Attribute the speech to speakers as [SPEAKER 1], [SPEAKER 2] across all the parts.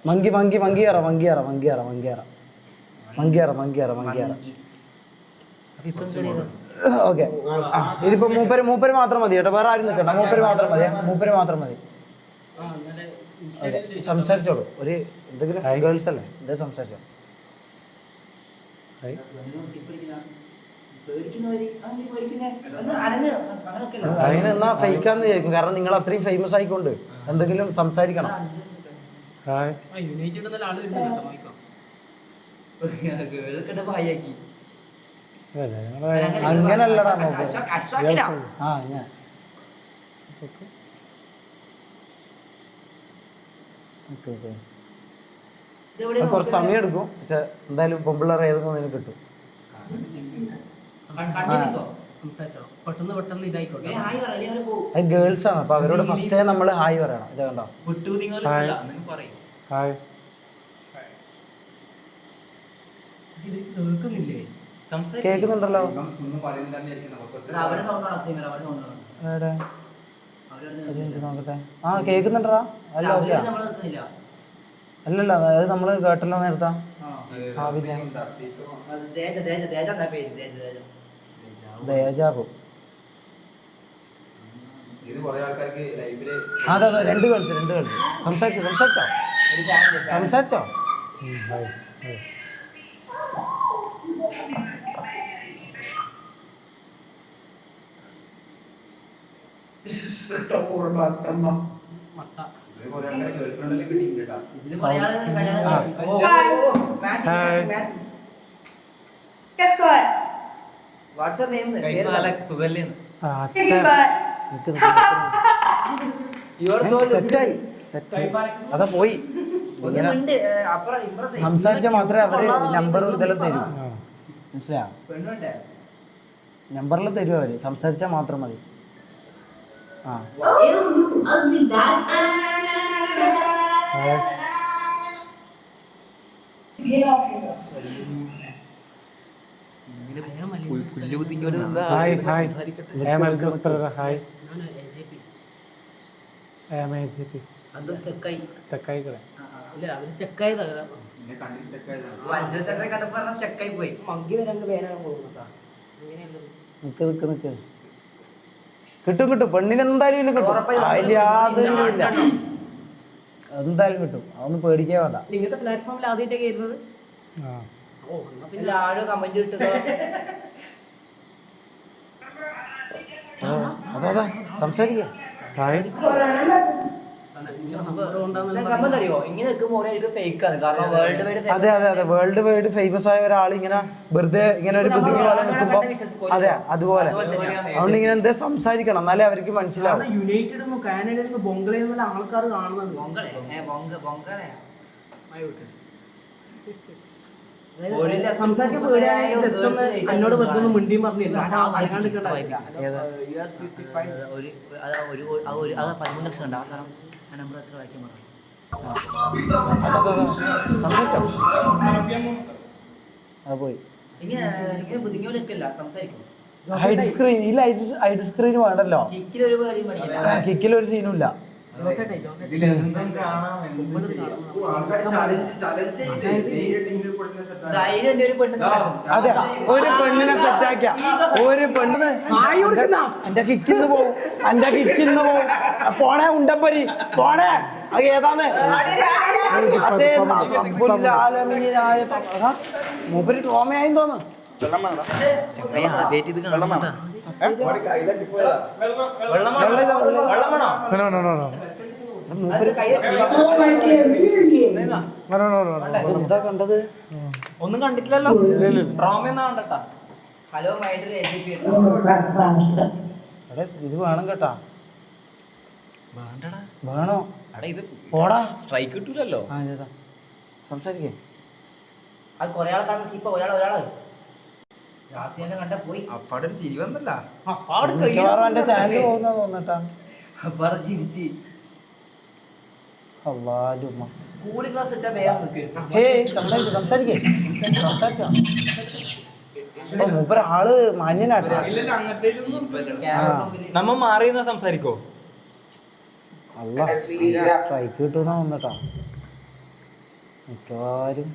[SPEAKER 1] Monkey monkey മങ്കിയറ മങ്കിയറ മങ്കിയറ മങ്കിയറ മങ്കിയറ മങ്കിയറ മങ്കിയറ. ഓക്കെ, ഇതിപ്പോ മൂപ്പര് മാത്രം മതി കേട്ടോ, വേറെ ആരും നിൽക്കണ്ട. മൂപ്പര് മാത്രം മതി, മൂപ്പര് മാത്രം മതി. സംസാരിച്ചോളൂ. ഒരു എന്തെങ്കിലും ഗേൾസ് അല്ലേ, എന്താ സംസാരിച്ചോ. അതിന് എന്നാ ഫേക്കാന്ന് വിചാരിക്കും, കാരണം നിങ്ങൾ അത്രയും ഫേമസ് ആയിക്കൊണ്ട് എന്തെങ്കിലും സംസാരിക്കണം. അങ്ങനല്ലടാ, കുറച്ച് സമയം എടുക്കും, പക്ഷെ എന്തായാലും പൊമ്പിള്ളേർ ഏതെങ്കിലും നിനക്ക് കിട്ടും. അത് ഗേൾസ് ആണ്, അപ്പൊ അവരോട് ഫസ്റ്റ് നമ്മള് ഹായ് പറയണം. ഇത് കണ്ടോ, കേൾക്കുന്നുണ്ടല്ലോ. നോക്കട്ടെ, ആ കേൾക്കുന്നുണ്ടാ. അല്ല ഓക്കെ, അല്ലല്ല അതായത് നമ്മള് കേട്ടല്ലോ നേരത്തെ. ദേജാബു. അതെ അതെ, രണ്ട് ഗേൾസ്. സംസാരിച്ചോ. അതാ പോയി. സംസാരിച്ചാൽ മാത്രമേ അവര് നമ്പറും ഇതെല്ലാം തരൂ, മനസ്സിലായോ? നമ്പറിൽ തരും അവര്, സംസാരിച്ചാൽ മാത്രം മതി. കിട്ടും പെണ്ണിനെന്തായാലും കിട്ടും, അതിൽ യാതൊരു ഇല്ല, എന്തായാലും കിട്ടും. അതൊന്നും പേടിക്കാൻ വേണ്ട.
[SPEAKER 2] ഇങ്ങനത്തെ പ്ലാറ്റ്ഫോമിൽ ആദ്യമായിട്ട് കയറുന്നത്.
[SPEAKER 1] അതാ സംസാരിക്കേ. അതെ അതെ അതെ, വേൾഡ് വൈഡ് ഫേമസ് ആയ ഒരാൾ ഇങ്ങനെ വെറുതെ ഇങ്ങനെ ഒരു പുതിയ പോലെ നിൽക്കുമ്പോ, അതെ അതുപോലെ അതുകൊണ്ട് ഇങ്ങനെ എന്താ സംസാരിക്കണം, എന്നാലേ അവർക്ക് മനസ്സിലാവും.
[SPEAKER 2] യുണൈറ്റഡ് കാനഡയിൽ നിന്ന് ബൊംഗളയിൽ നിന്നുള്ള ആൾക്കാർ കാണുന്നത് എന്നോട് വെറുതെ മിണ്ടിയും പറഞ്ഞില്ല.
[SPEAKER 3] 13 ലക്ഷം ഉണ്ട് ആ സാധനം. നമ്പർ എത്ര വായിക്കാൻ പറഞ്ഞു?
[SPEAKER 1] പോയി.
[SPEAKER 3] ഇങ്ങനെ ബുദ്ധിമുട്ടില്ല, സംസാരിക്കും.
[SPEAKER 1] ഹൈഡ് സ്ക്രീൻ, ഈ ഹൈഡ് സ്ക്രീൻ വേണ്ടല്ലോ. കിക്കിലൊരു സീനും ഇല്ല. അതെ, ഒരു പെണ്ണിനെ സെറ്റാക്കിയ ഒരു പെണ്ണിന് എന്റെ കിക്കിന്ന് പോവും, പോണേ ഉണ്ടപ്പൊരി പോണേ. അത് ഏതാന്ന് മൂപ്പര് ട്രോമയായി തോന്നുന്നു. എന്താ കണ്ടത്?
[SPEAKER 2] ഒന്നും കണ്ടിട്ടില്ലല്ലോ. ഡ്രാമ കണ്ടട്ടാ.
[SPEAKER 3] ഹലോ
[SPEAKER 1] ഇത് വേണം കേട്ടാ. വേണോ?
[SPEAKER 2] ഇത്
[SPEAKER 1] പോടാ,
[SPEAKER 2] സ്ട്രൈക്ക് കിട്ടൂലല്ലോ.
[SPEAKER 1] സംസാരിക്കേ.
[SPEAKER 3] അത് കൊറേ ആളെ കാണും. ഇപ്പൊ ഒരാള് കണ്ട പോയി.
[SPEAKER 2] അപ്പാടെ ഒരു ചിരി വന്നല്ല.
[SPEAKER 1] എന്റെ ചാനൽ പോകുന്ന തോന്നട്ടാ.
[SPEAKER 3] ചിരിച്ച്
[SPEAKER 1] കൂടി ക്ലാസ് ഇട്ടാ വേഗം സംസാരിക്കേ. മൂപ്പര ആള് മാന്യനാട്ടാ.
[SPEAKER 2] നമ്മ മാറിയെന്നാ സംസാരിക്കോ?
[SPEAKER 1] അല്ല സ്ട്രൈക്ക് കിട്ടുന്ന വന്നിട്ടാ മിക്കവാറും.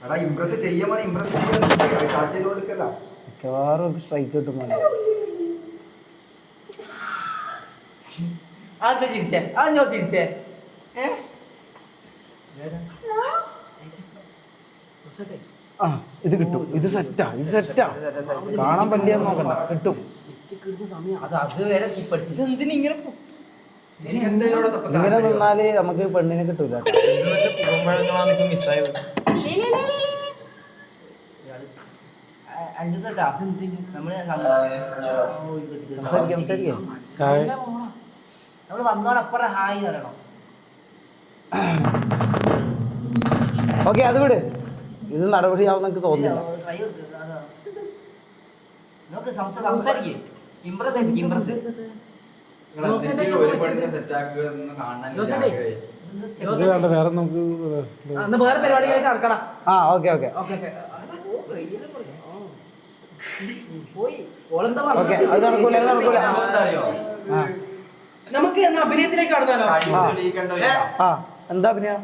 [SPEAKER 2] എടാ ഇംപ്രസ് ചെയ്യാൻ ഇംപ്രസ് ചാറ്റ് ചെയ്ത് കൊടുക്കല്ല.
[SPEAKER 1] മിക്കവാറും സ്ട്രൈക്ക് കിട്ടുന്ന
[SPEAKER 3] അത് ചിരിച്ചേ അഞ്ഞോ ചിരിച്ചേ
[SPEAKER 1] ആ ഇത് കിട്ടും. ഇത് സെറ്റാ കാണാൻ പറ്റിയെന്ന് നോക്കണ്ട, കിട്ടും.
[SPEAKER 3] അത് അതുവരെ കിപ്പടിച്ചു
[SPEAKER 2] എന്തിനിങ്ങനെ
[SPEAKER 1] ഇങ്ങനെ നിന്നാല് നമുക്ക് പെണ്ണിനെ കിട്ടൂല
[SPEAKER 2] മിസ്സായത്.
[SPEAKER 1] സംസാരിക്കാം
[SPEAKER 3] നമ്മള് വന്നോടപ്പുറം ഹായ് പറയണം.
[SPEAKER 1] ഓക്കെ അത് വിട്. ഇത് നടപടിയാവും എനിക്ക് തോന്നുന്നില്ല.
[SPEAKER 3] സംസാരിക്കേ ഇംപ്രസ് ഇംപ്രസ്
[SPEAKER 4] വേറെ നമുക്ക്
[SPEAKER 3] വേറെ പരിപാടികളായിട്ട് നടക്കണം.
[SPEAKER 1] ആ ഓക്കെ ഓക്കെ ഓക്കെ അത് നടക്കൂല ആ
[SPEAKER 2] നമുക്ക് അഭിനയത്തിലേക്ക് കടന്നാലോ?
[SPEAKER 1] ആ എന്താ പിന്നെ